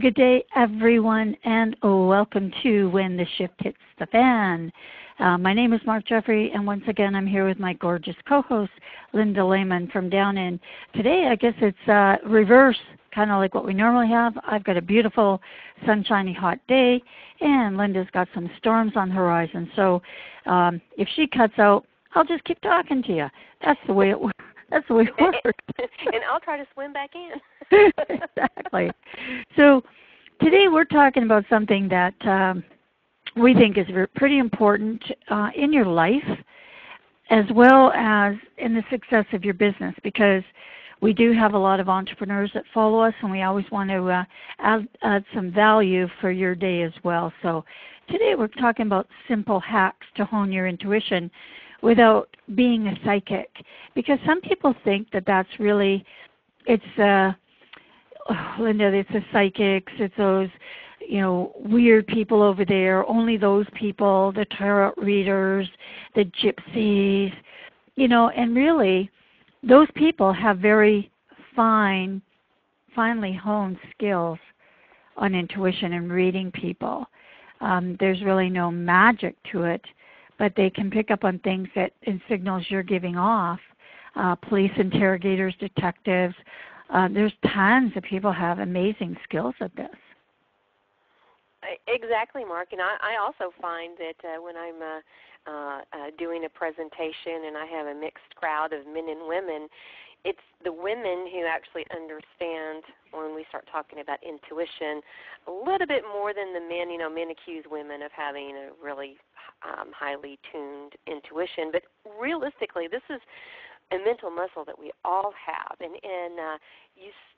good day, everyone, and welcome to When the Shift Hits the Fan. My name is Mark Jeffrey, and once again, I'm here with my gorgeous co-host, Linda Lehman from down in. Today, I guess it's reverse, kind of like what we normally have. I've got a beautiful, sunshiny, hot day, and Linda's got some storms on the horizon. So if she cuts out, I'll just keep talking to you. That's the way it works. That's the way it works. And I'll try to swim back in. Exactly. So today we're talking about something that we think is pretty important in your life as well as in the success of your business, because we do have a lot of entrepreneurs that follow us, and we always want to add some value for your day as well. So today we're talking about simple hacks to hone your intuition without being a psychic, because some people think that that's really, it's Linda, it's the psychics, it's those, weird people over there, only those people, the tarot readers, the gypsies, and really those people have very finely honed skills on intuition and reading people. There's really no magic to it, but they can pick up on things and signals you're giving off. Police interrogators, detectives, there's tons of people have amazing skills at this. Exactly, Mark. And I also find that when I'm doing a presentation and I have a mixed crowd of men and women, it's the women who actually understand when we start talking about intuition a little bit more than the men. Men accuse women of having a really highly tuned intuition. But realistically, this is a mental muscle that we all have. And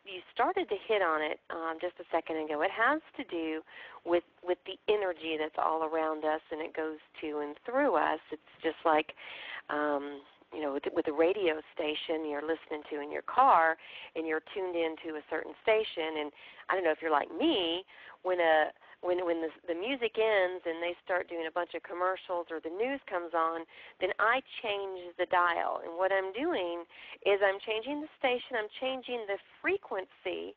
you started to hit on it just a second ago. It has to do with the energy that's all around us, and it goes to and through us. It's just like with a radio station you're listening to in your car, and you're tuned into a certain station. And I don't know if you're like me, when the music ends and they start doing a bunch of commercials or the news comes on, then I change the dial. And what I'm doing is I'm changing the station, I'm changing the frequency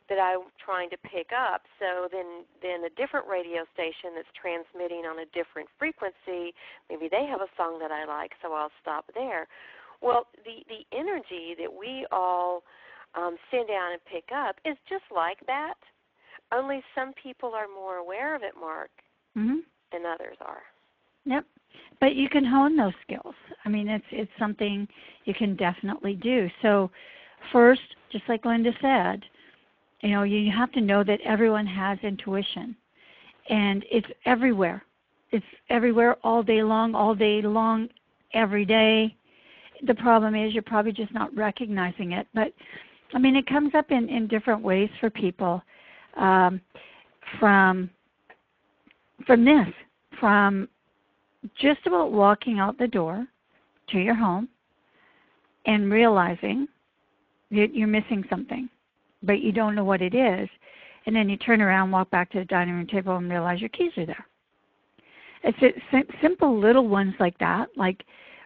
that I'm trying to pick up. So then a different radio station that's transmitting on a different frequency, maybe they have a song that I like, so I'll stop there. Well, the energy that we all send down and pick up is just like that, only some people are more aware of it, Mark, than others are. Yep. But you can hone those skills. I mean, it's something you can definitely do. So first, just like Linda said, you have to know that everyone has intuition, and it's everywhere. It's everywhere all day long, every day. The problem is you're probably just not recognizing it. But, I mean, it comes up in different ways for people, from just about walking out the door to your home and realizing that you're missing something, but you don't know what it is, and then you turn around, walk back to the dining room table, and realize your keys are there. It's simple little ones like that, like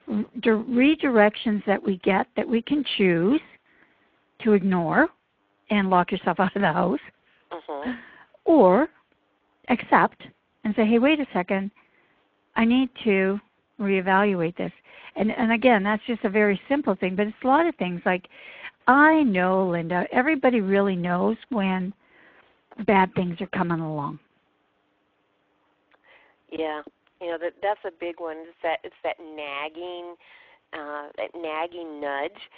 redirections that we get that we can choose to ignore and lock yourself out of the house, or accept and say, hey, wait a second, I need to reevaluate this. And again, that's just a very simple thing, but it's a lot of things. Like, I know, Linda, everybody really knows when bad things are coming along. Yeah, that's a big one. It's that nagging nudge,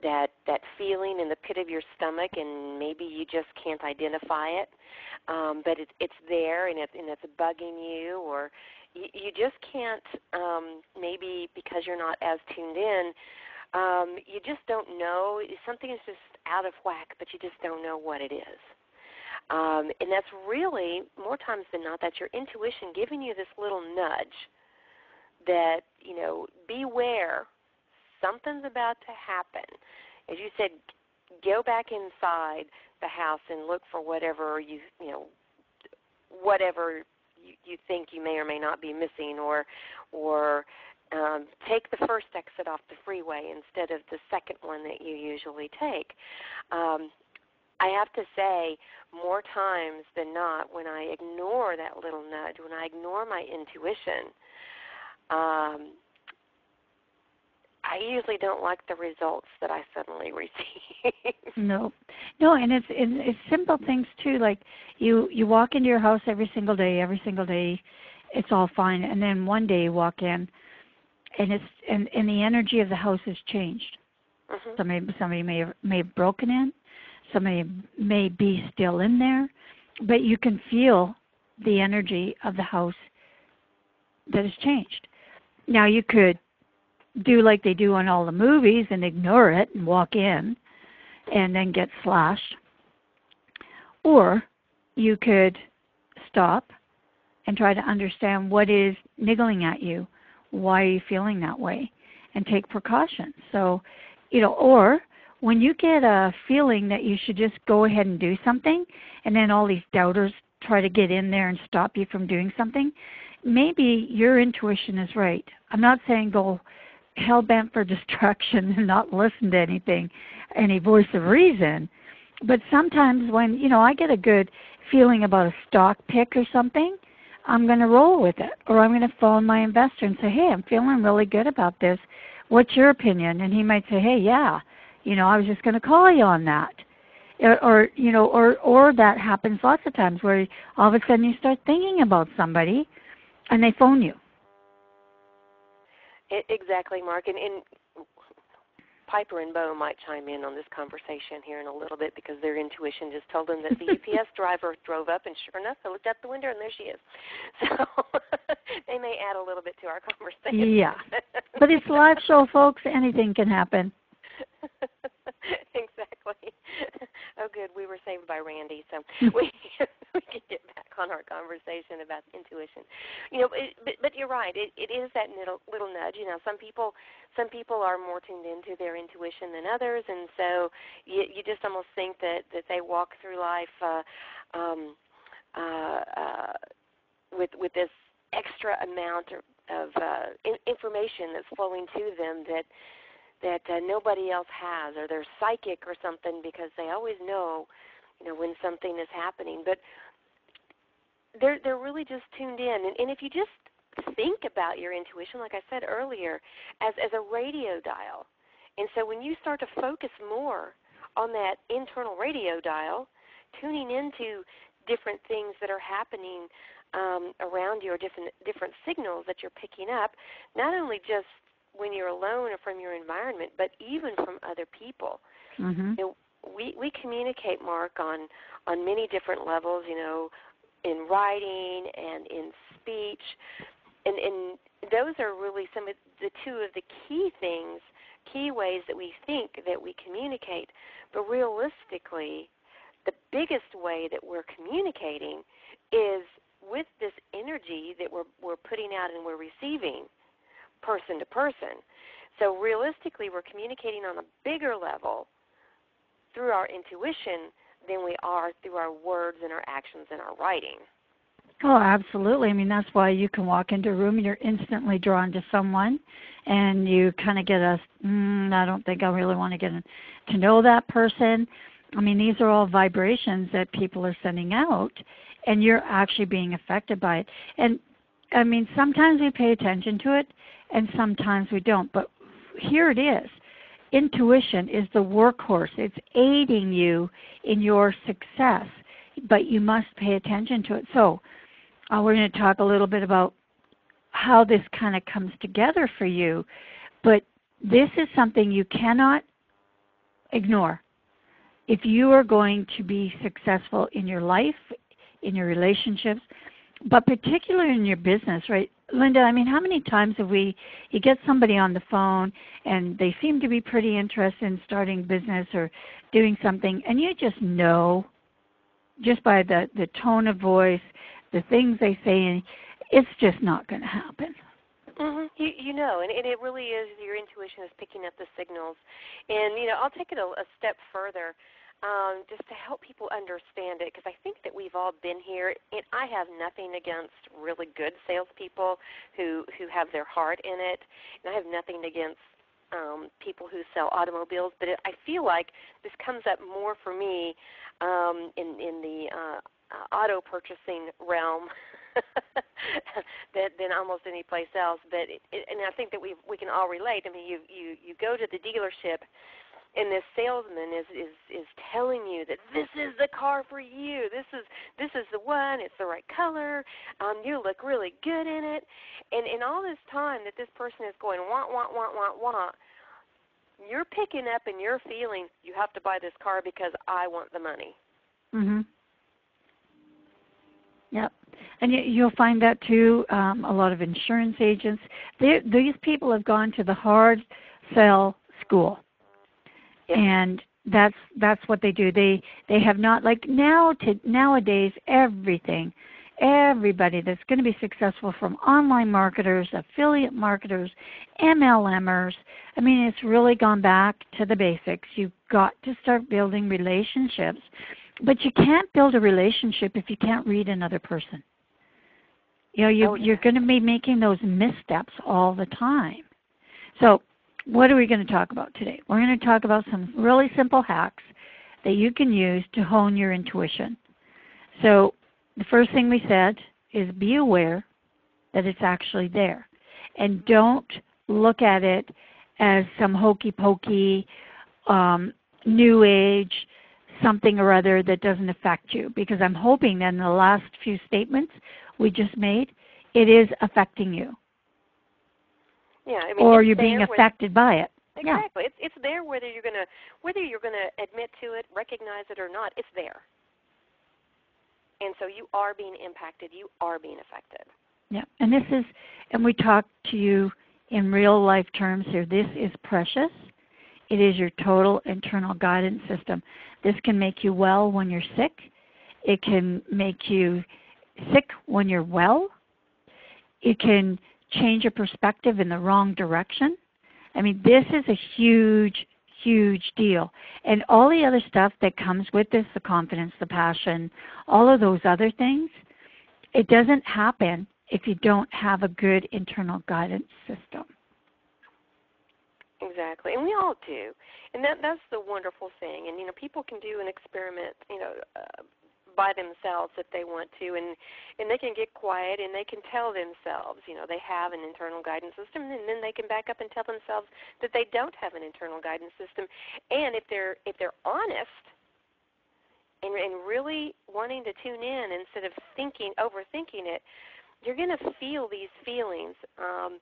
that feeling in the pit of your stomach, and maybe you just can't identify it, but it's there, and it's bugging you, or you just can't, maybe because you're not as tuned in, you just don't know. Something is just out of whack, but you just don't know what it is. And that's really, more times than not, that's your intuition giving you this little nudge that, beware, something's about to happen. As you said, go back inside the house and look for whatever you think you may or may not be missing, or take the first exit off the freeway instead of the second one that you usually take. I have to say, more times than not, when I ignore that little nudge, when I ignore my intuition, I usually don't like the results that I suddenly receive. No, and it's simple things too. Like you walk into your house every single day, it's all fine, and then one day you walk in, and the energy of the house has changed. Mm-hmm. Somebody may have broken in, somebody may be still in there, but you can feel the energy of the house that has changed. Now you could do like they do on all the movies and ignore it and walk in and then get slashed. Or you could stop and try to understand what is niggling at you, why are you feeling that way, and take precautions. So, or when you get a feeling that you should just go ahead and do something, and then all these doubters try to get in there and stop you from doing something, maybe your intuition is right. I'm not saying go hell-bent for distraction and not listen to any voice of reason. But sometimes when, I get a good feeling about a stock pick or something, I'm going to roll with it. Or I'm going to phone my investor and say, hey, I'm feeling really good about this. What's your opinion? And he might say, hey, yeah, I was just going to call you on that. Or that happens lots of times where all of a sudden you start thinking about somebody and they phone you. Exactly, Mark. And Piper and Bo might chime in on this conversation here in a little bit because their intuition just told them that the UPS driver drove up, and sure enough, I looked out the window, and there she is. So they may add a little bit to our conversation. Yeah. But it's a live show, folks. Anything can happen. Exactly. Oh, good. We were saved by Randy, so we can get back on our conversation about intuition. But you're right. It is that little nudge. Some people are more tuned into their intuition than others, and so you just almost think that they walk through life with this extra amount of information that's flowing to them that nobody else has, or they're psychic or something because they always know, when something is happening. But they're really just tuned in. And if you just think about your intuition, like I said earlier, as a radio dial, and so when you start to focus more on that internal radio dial, tuning into different things that are happening around you, or different signals that you're picking up, not only just when you're alone or from your environment, but even from other people. Mm-hmm. We communicate, Mark, on many different levels, in writing and in speech, and those are really some of the two of the key ways that we think that we communicate. But realistically, the biggest way that we're communicating is with this energy that we're putting out and we're receiving, person to person. So realistically, we're communicating on a bigger level through our intuition than we are through our words and our actions and our writing. Oh, absolutely. I mean, that's why you can walk into a room and you're instantly drawn to someone, and you kind of get I don't think I really want to get to know that person. I mean, these are all vibrations that people are sending out, and you're actually being affected by it. And, I mean, sometimes we pay attention to it, and sometimes we don't. But here it is. Intuition is the workhorse. It's aiding you in your success, but you must pay attention to it. So we're going to talk a little bit about how this kind of comes together for you. But this is something you cannot ignore. If you are going to be successful in your life, in your relationships, but particularly in your business, right? Linda, I mean, how many times have you get somebody on the phone and they seem to be pretty interested in starting business or doing something, and you just know, just by the tone of voice, the things they say, it's just not going to happen. Mm-hmm. You know, and it really is, your intuition is picking up the signals. And, I'll take it a step further just to help people understand it, because I think that we've all been here. And I have nothing against really good salespeople who have their heart in it, and I have nothing against people who sell automobiles, but I feel like this comes up more for me in the auto purchasing realm than almost any place else. But and I think that we can all relate. I mean, you go to the dealership, and this salesman is telling you that this is the car for you. This is the one. It's the right color. You look really good in it. And in all this time that this person is going want, you're picking up and you're feeling you have to buy this car because I want the money. Mhm. Yep. And you'll find that too. A lot of insurance agents. These people have gone to the hard sell school. Yep. And that's what they do. They have not, like nowadays everybody that's going to be successful, from online marketers, affiliate marketers, MLMers. I mean, it's really gone back to the basics. You've got to start building relationships. But you can't build a relationship if you can't read another person. You know, you're going to be making those missteps all the time. So what are we going to talk about today? We're going to talk about some really simple hacks that you can use to hone your intuition. So the first thing we said is be aware that it's actually there. And don't look at it as some hokey-pokey, new age, something or other that doesn't affect you. Because I'm hoping that in the last few statements we just made, it is affecting you. Yeah, I mean, or you're being affected by it. Exactly. Yeah. It's there whether you're gonna admit to it, recognize it or not. It's there. And so you are being impacted. You are being affected. Yeah. And we talk to you in real life terms here. This is precious. It is your total internal guidance system. This can make you well when you're sick. It can make you sick when you're well. It can change your perspective in the wrong direction. I mean, this is a huge, huge deal. And all the other stuff that comes with this, the confidence, the passion, all of those other things, it doesn't happen if you don't have a good internal guidance system. Exactly, and we all do. And that's the wonderful thing. And, people can do an experiment, by themselves if they want to, and they can get quiet and they can tell themselves, they have an internal guidance system, and then they can back up and tell themselves that they don't have an internal guidance system. And if they're honest and really wanting to tune in instead of overthinking it, you're going to feel these feelings. And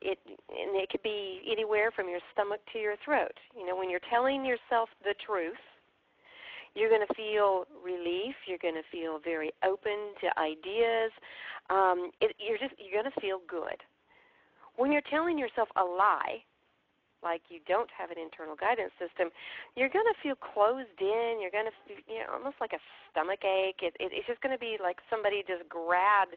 it could be anywhere from your stomach to your throat. When you're telling yourself the truth, you're going to feel relief. You're going to feel very open to ideas. You're going to feel good. When you're telling yourself a lie, like you don't have an internal guidance system, you're going to feel closed in. You're going to feel, almost like a stomach ache. It's just going to be like somebody just grabbed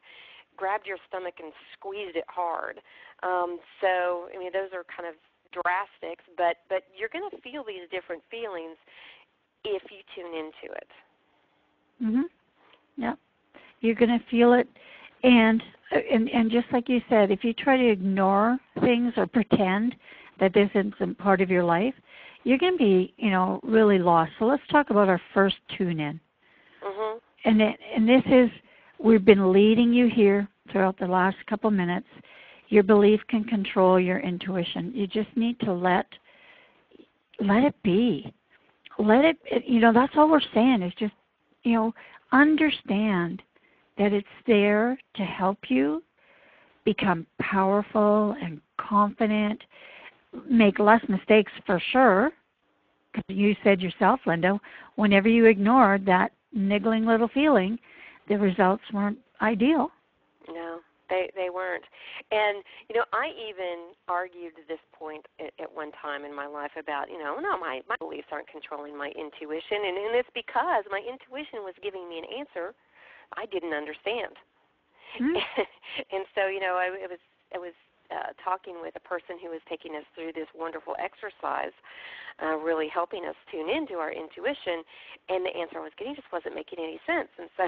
your stomach and squeezed it hard. So, I mean, those are kind of drastics, but you're going to feel these different feelings if you tune into it. Mhm. Yeah. You're going to feel it, and just like you said, if you try to ignore things or pretend that this isn't part of your life, you're going to be, really lost. So let's talk about our first tune-in. Mhm. And this is, we've been leading you here throughout the last couple minutes. Your belief can control your intuition. You just need to let it be. Let it, that's all we're saying is just, understand that it's there to help you become powerful and confident, make less mistakes for sure, because you said yourself, Linda, whenever you ignored that niggling little feeling, the results weren't ideal. No. They weren't. And, I even argued this point at one time in my life about, no, my beliefs aren't controlling my intuition. And it's because my intuition was giving me an answer I didn't understand. Mm. And so, I was talking with a person who was taking us through this wonderful exercise, really helping us tune into our intuition. And the answer I was getting just wasn't making any sense. And so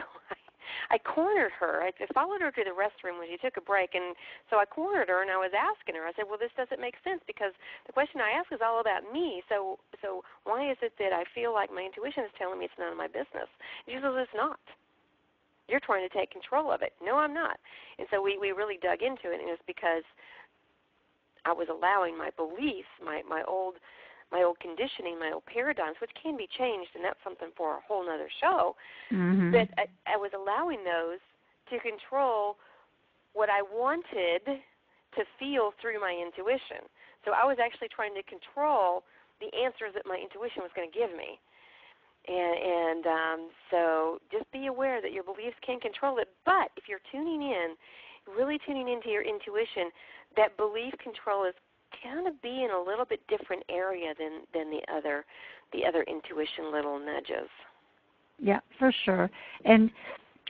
I cornered her. I followed her to the restroom when she took a break, and so I cornered her, and I was asking her. I said, well, this doesn't make sense because the question I asked is all about me. So why is it that I feel like my intuition is telling me it's none of my business? And she says, it's not. You're trying to take control of it. No, I'm not. And so we really dug into it, and it was because I was allowing my beliefs, my old conditioning, my old paradigms, which can be changed, and that's something for a whole other show, but I was allowing those to control what I wanted to feel through my intuition. So I was actually trying to control the answers that my intuition was going to give me. And so just be aware that your beliefs can control it. But if you're tuning in, really tuning into your intuition, that belief control is kind of be in a little bit different area than the other intuition little nudges. Yeah, for sure. And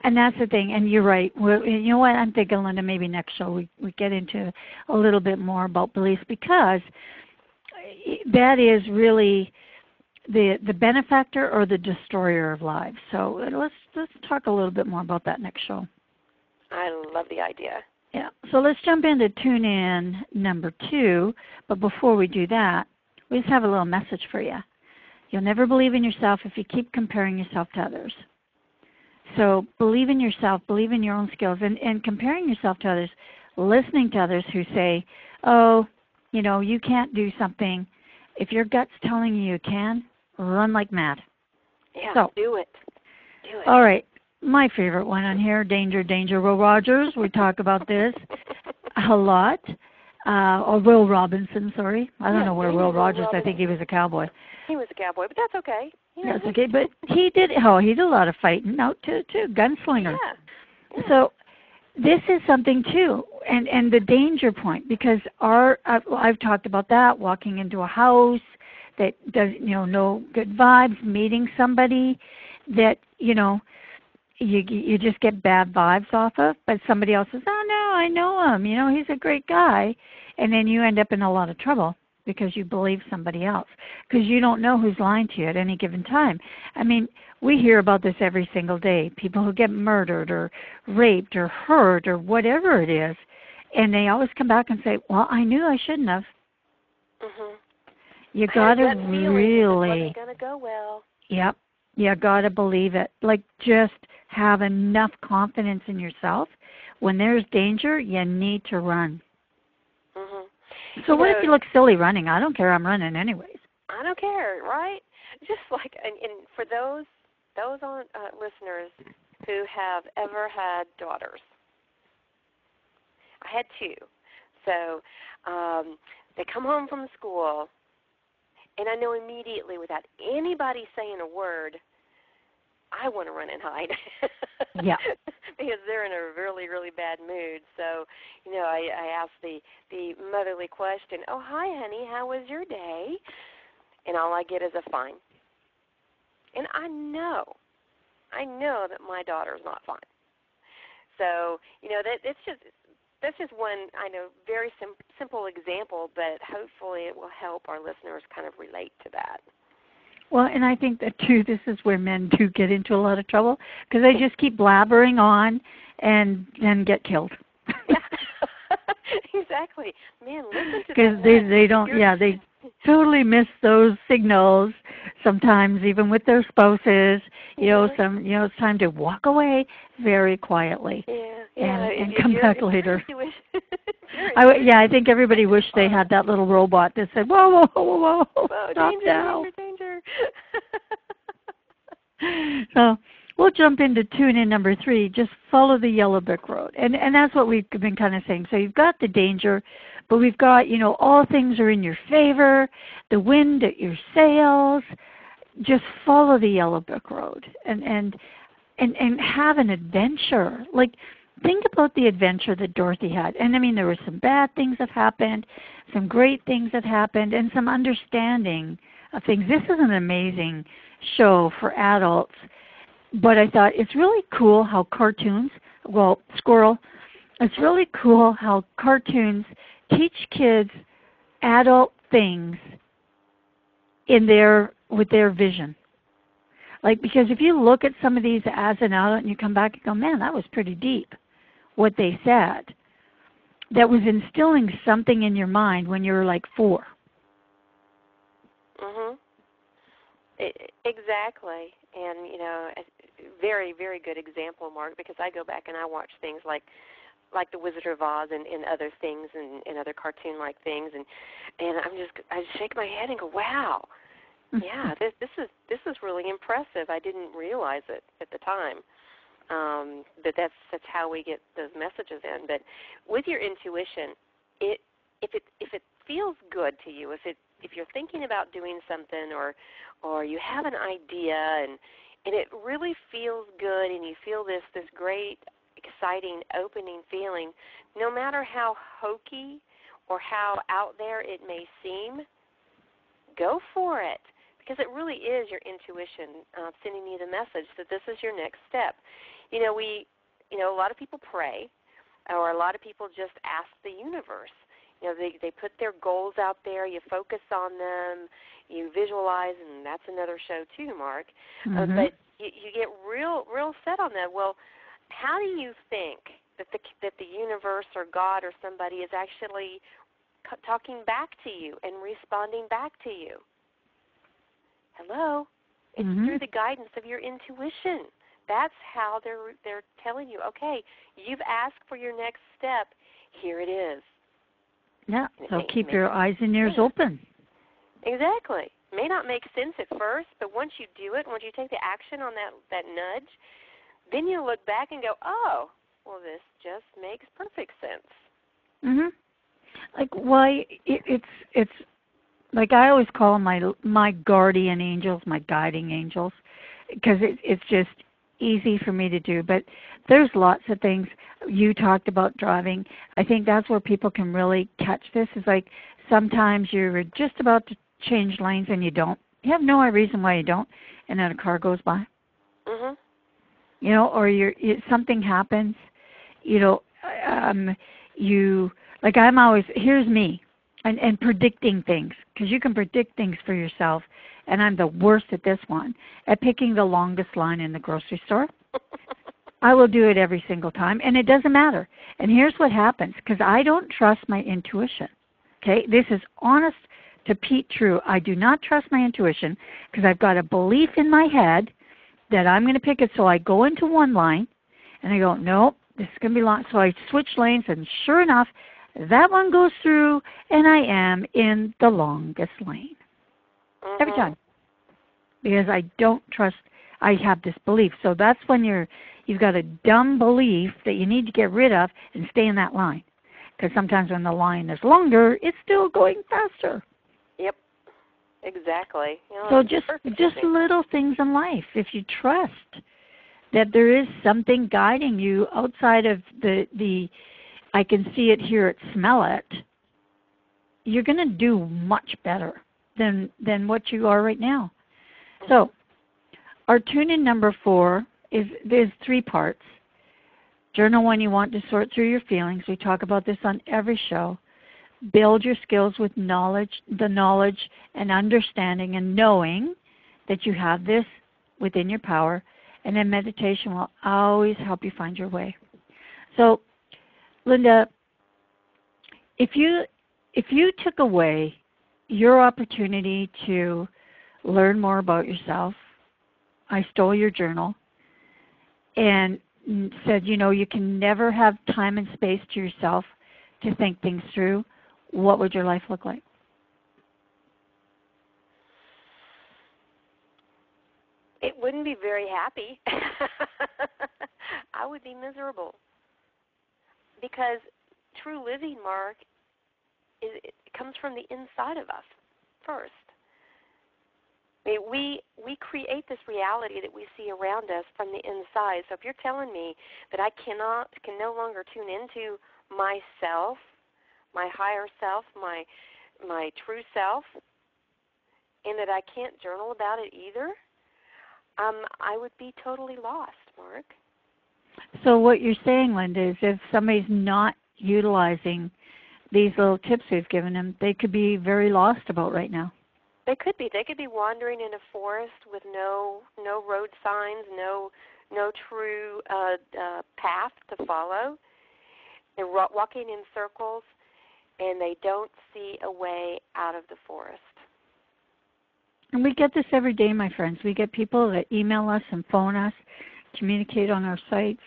that's the thing. And you're right. You know what? I'm thinking, Linda, maybe next show we get into a little bit more about beliefs, because that is really the benefactor or the destroyer of lives. So let's talk a little bit more about that next show. I love the idea. Yeah. So let's jump into tune in number 2. But before we do that, we just have a little message for you. You'll never believe in yourself if you keep comparing yourself to others. So believe in yourself, believe in your own skills, and comparing yourself to others, listening to others who say, oh, you can't do something. If your gut's telling you can, run like mad. Yeah, so, do it. Do it. All right. My favorite one on here, Danger, Danger, Will Rogers. We talk about this a lot. Or Will Robinson, sorry. I don't know where Will Rogers, I think he was a cowboy. He was a cowboy, but that's okay. That's okay, but he did a lot of fighting out too, gunslinger. Yeah. So this is something too, and the danger point, because I've talked about that, walking into a house that does, no good vibes, meeting somebody that, you just get bad vibes off of, but somebody else says, oh, no, I know him, he's a great guy, and then you end up in a lot of trouble because you believe somebody else, because you don't know who's lying to you at any given time. I mean, we hear about this every single day, people who get murdered or raped or hurt or whatever it is, and they always come back and say, well, I knew I shouldn't have. Mm-hmm. You got to really, it wasn't going to go well. Yep. You got to believe it. Like, just have enough confidence in yourself. When there's danger, you need to run. Mm-hmm. So what if you look silly running? I don't care. I'm running anyways. I don't care, right? Just like, and for those listeners who have ever had daughters, I had 2. So they come home from school, and I know immediately, without anybody saying a word, I want to run and hide. Yeah. Because they're in a really, really bad mood. So, I ask the motherly question, oh, hi, honey, how was your day? And all I get is a fine. And I know that my daughter's not fine. So, that's just one, I know, very simple example, but hopefully it will help our listeners kind of relate to that. Well, and I think that, too, this is where men do get into a lot of trouble, because they just keep blabbering on and then get killed. Yeah. Exactly. Man, listen to that. Because they don't, they totally miss those signals sometimes, even with their spouses. It's time to walk away very quietly and come back later. I think everybody wished they had that little robot that said, whoa, whoa, whoa, whoa, stop now. Danger. So we'll jump into tune in number 3, just follow the yellow brick road. And that's what we've been kind of saying. So you've got the danger, but we've got, all things are in your favor, the wind at your sails. Just follow the yellow brick road and have an adventure. Like, think about the adventure that Dorothy had. And I mean, there were some bad things that happened, some great things that happened, and some understanding of things. This is an amazing show for adults. But I thought it's really cool how cartoons, Squirrel, it's really cool how cartoons teach kids adult things with their vision. Like, because if you look at some of these as an adult and you come back and go, man, that was pretty deep, what they said, that was instilling something in your mind when you were like 4. Mhm. Exactly. And, a very, very good example, Mark, because I go back and I watch things like The Wizard of Oz and other things and other cartoon-like things, and I shake my head and go, wow, yeah, this is really impressive. I didn't realize it at the time. But that's how we get those messages in. But with your intuition, if it feels good to you, if you're thinking about doing something or you have an idea and it really feels good and you feel this great, exciting, opening feeling, no matter how hokey or how out there it may seem, go for it. Because it really is your intuition sending you the message that this is your next step. A lot of people pray, or a lot of people just ask the universe. They put their goals out there. You focus on them. You visualize, and that's another show too, Mark. Mm-hmm. But you get real set on that. Well, how do you think that the universe or God or somebody is actually talking back to you and responding back to you? Hello? It's through the guidance of your intuition. That's how they're telling you, okay, you've asked for your next step. Here it is. Yeah, so keep your eyes and ears open. Exactly. It may not make sense at first, but once you do it, once you take the action on that nudge, then you look back and go, oh, well, this just makes perfect sense. Mhm. Like, why it's like I always call my guardian angels, my guiding angels, because it's just easy for me to do. But there's lots of things. You talked about driving. I think that's where people can really catch this. Is like sometimes you're just about to change lanes and you don't. You have no reason why you don't, and then a car goes by. Mhm. Or something happens. I'm always, here's me, and predicting things, because you can predict things for yourself, and I'm the worst at this one, at picking the longest line in the grocery store. I will do it every single time, and it doesn't matter. And here's what happens, because I don't trust my intuition. Okay, this is honest to Pete true. I do not trust my intuition, because I've got a belief in my head that I'm going to pick it, so I go into one line, and I go, nope, this is going to be long. So I switch lanes, and sure enough, that one goes through, and I am in the longest lane. Every time. Because I don't trust, I have this belief. So that's when you've got a dumb belief that you need to get rid of and stay in that line. Because sometimes when the line is longer, it's still going faster. Yep, exactly. So just little things in life. If you trust that there is something guiding you outside of the I can see it, hear it, smell it, you're going to do much better than what you are right now. So our tune-in number 4 there's 3 parts. Journal when you want to sort through your feelings. We talk about this on every show. Build your skills with the knowledge and understanding and knowing that you have this within your power. And then meditation will always help you find your way. So, Linda, if you took away your opportunity to learn more about yourself, I stole your journal and said, you can never have time and space to yourself to think things through, what would your life look like? It wouldn't be very happy. I would be miserable. Because true living, Mark, it comes from the inside of us first. I mean, we create this reality that we see around us from the inside. So if you're telling me that I can no longer tune into myself, my higher self, my true self, and that I can't journal about it either, I would be totally lost, Mark. So what you're saying, Linda, is if somebody's not utilizing these little tips we've given them, they could be very lost about right now. They could be. They could be wandering in a forest with no road signs, no true path to follow. They're walking in circles, and they don't see a way out of the forest. And we get this every day, my friends. We get people that email us and phone us, communicate on our sites,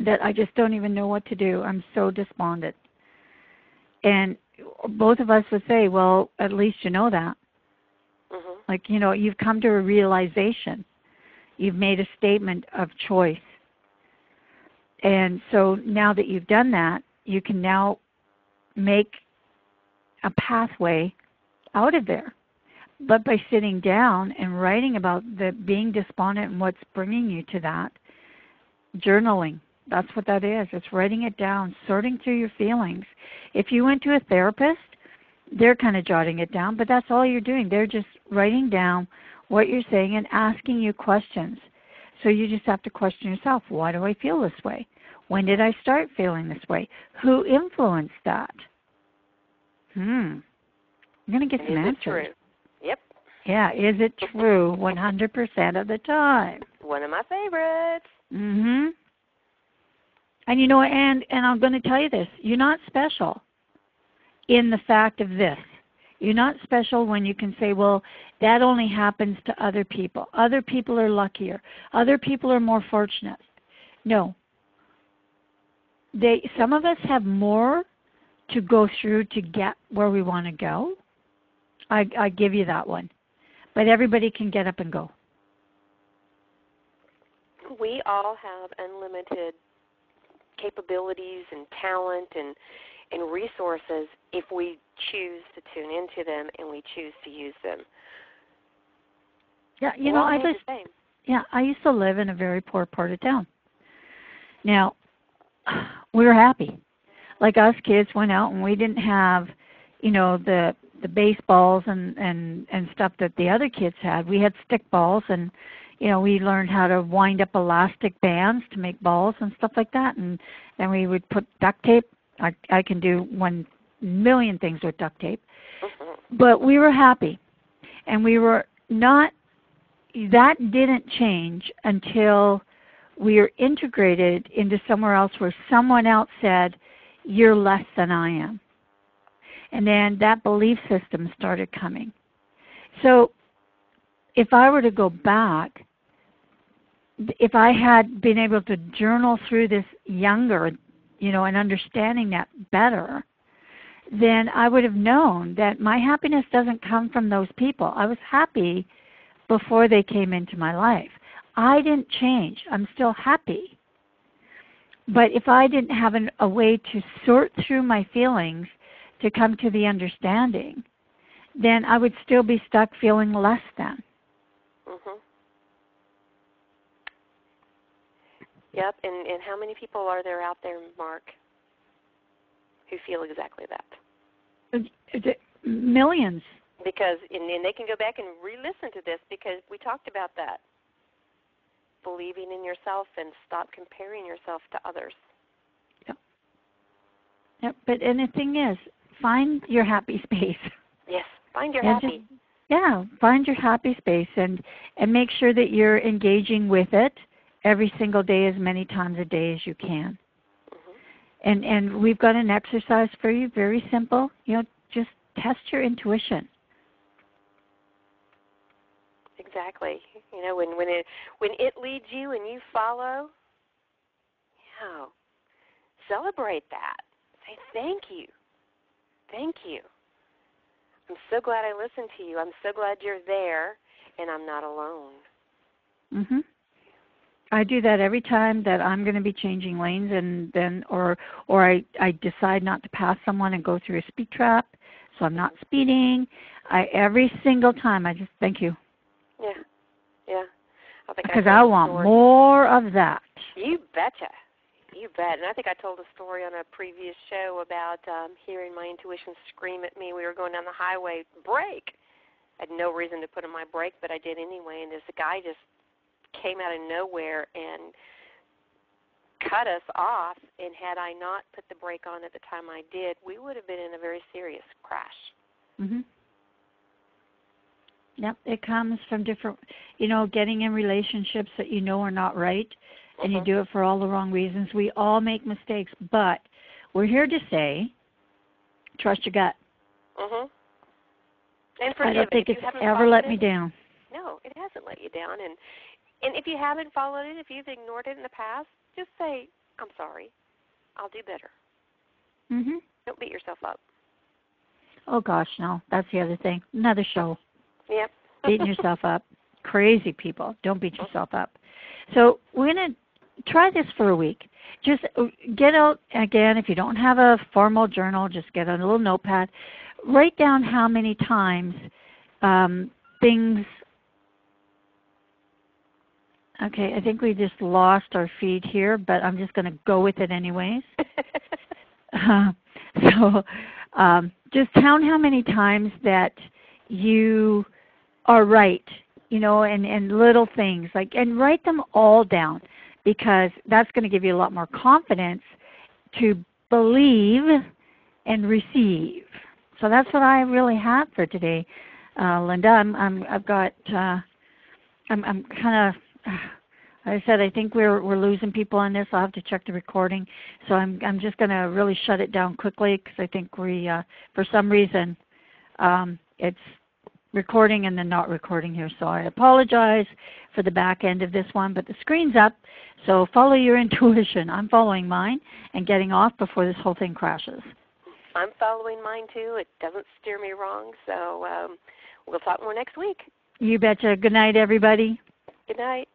that I just don't even know what to do. I'm so despondent. And both of us would say, well, at least you know that. Mm-hmm. Like, you know, you've come to a realization. You've made a statement of choice. And so now that you've done that, you can now make a pathway out of there. But by sitting down and writing about the being despondent and what's bringing you to that, journaling, that's what that is. It's writing it down, sorting through your feelings. If you went to a therapist, they're kind of jotting it down, but that's all you're doing. They're just writing down what you're saying and asking you questions. So you just have to question yourself, why do I feel this way? When did I start feeling this way? Who influenced that? I'm going to get some answers. Is it true? Yep. Yeah, is it true 100% of the time? One of my favorites. Mm-hmm. And you know, and I'm going to tell you this, you're not special in the fact of this. You're not special when you can say, well, that only happens to other people. Other people are luckier. Other people are more fortunate. No. Some of us have more to go through to get where we want to go. I give you that one. But everybody can get up and go. We all have unlimited capabilities and talent and resources if we choose to tune into them and we choose to use them. Yeah, you know, I used to live in a very poor part of town. Now, we were happy. Like us kids went out and we didn't have, you know, the baseballs and stuff that the other kids had. We had stick balls, and you know, we learned how to wind up elastic bands to make balls and stuff like that, and then we would put duct tape. I can do 1 million things with duct tape. But we were happy, and we were not, that didn't change until we were integrated into somewhere else where someone else said, you're less than I am. And then that belief system started coming. So if I were to go back, if I had been able to journal through this younger, you know, and understanding that better, then I would have known that my happiness doesn't come from those people. I was happy before they came into my life. I didn't change. I'm still happy. But if I didn't have a way to sort through my feelings to come to the understanding, then I would still be stuck feeling less than. Mm-hmm. Yep, and how many people are there out there, Mark, who feel exactly that? Millions. Because, and they can go back and re-listen to this because we talked about that. Believing in yourself and stop comparing yourself to others. Yep. Yep. But and the thing is, find your happy space. Yes, find your happy. Yeah, find your happy space and make sure that you're engaging with it every single day, as many times a day as you can. Mm-hmm. And we've got an exercise for you, very simple. You know, just test your intuition. Exactly. You know, when it leads you and you follow, yeah, celebrate that. Say thank you. Thank you. I'm so glad I listened to you. I'm so glad you're there, and I'm not alone. Mhm. I do that every time that I'm going to be changing lanes, and then or I decide not to pass someone and go through a speed trap, so I'm not speeding. Every single time I just thank you. Yeah, yeah. Because I want more of that. You betcha. You bet. And I think I told a story on a previous show about hearing my intuition scream at me. We were going down the highway, brake. I had no reason to put on my brake, but I did anyway. And this guy just came out of nowhere and cut us off. And had I not put the brake on at the time I did, we would have been in a very serious crash. Mhm. Yep, it comes from different, getting in relationships that are not right, and you do it for all the wrong reasons. We all make mistakes, but we're here to say, trust your gut. And forgive. I don't think it's ever let me down. No, it hasn't let you down. And if you haven't followed it, if you've ignored it in the past, just say, I'm sorry. I'll do better. Don't beat yourself up. Oh, gosh, no. That's the other thing. Another show. Yep. Beating yourself up. Crazy people. Don't beat yourself up. So we're going to try this for a week. Just get out, again, if you don't have a formal journal, just get on a little notepad. Write down how many times things... Okay, I think we just lost our feed here, but I'm just going to go with it anyways. So just count how many times that you are right, and little things, and write them all down, because that's going to give you a lot more confidence to believe and receive. So that's what I really have for today, Linda. I'm kind of, like I said, I think we're losing people on this. I'll have to check the recording. So I'm just going to really shut it down quickly, because I think we, for some reason, it's recording and then not recording here. So I apologize for the back end of this one, but the screen's up. So follow your intuition. I'm following mine and getting off before this whole thing crashes. I'm following mine too. It doesn't steer me wrong. So we'll talk more next week. You betcha. Good night, everybody. Good night.